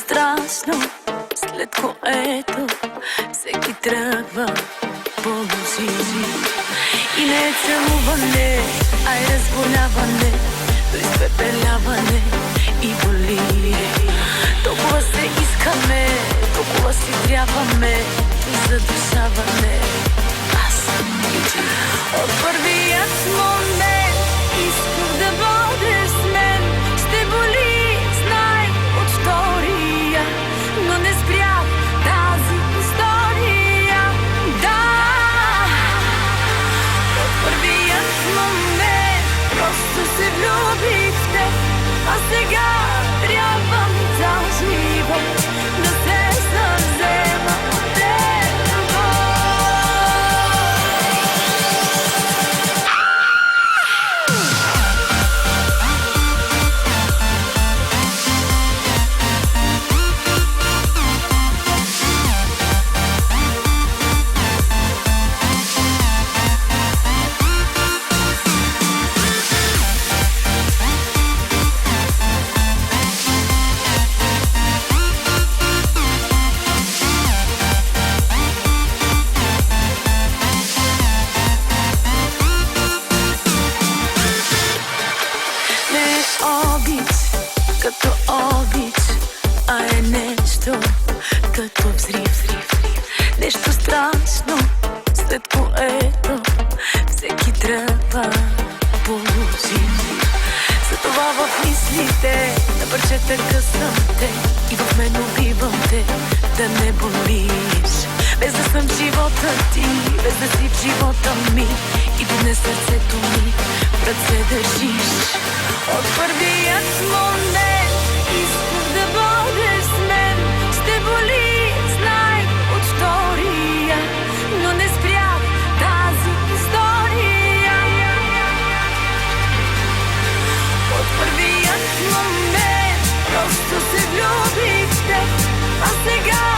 страшно, след което всеки тръгва по лъжи. И не е целуване, а е разболяване, до изпепеляване и боли. Толкова се искаме, толкова си трябваме, задушаване. Аз съм ти. От първият момент исках да бъдеш с мен. Ще боли, знай, от втория, но не спрях тази история. Да, от първият момент просто се влюбих в теб, а сега трябва ми цял живот да се съвзема от теб. Като обич, а е нещо като взрив. Нещо страшно, след което всеки тръгва по лъжи. Затова в мислите на парчета късам те и в мен убивам те, да не болиш. Без да съм в живота ти, без да си в живота ми, и днес сърцето ми в ръце държиш. От първият момент исках да бъдеш с мен. Ще боли, знай, от втория, но не спрях тази история. От първият момент просто се влюбих в теб, а сега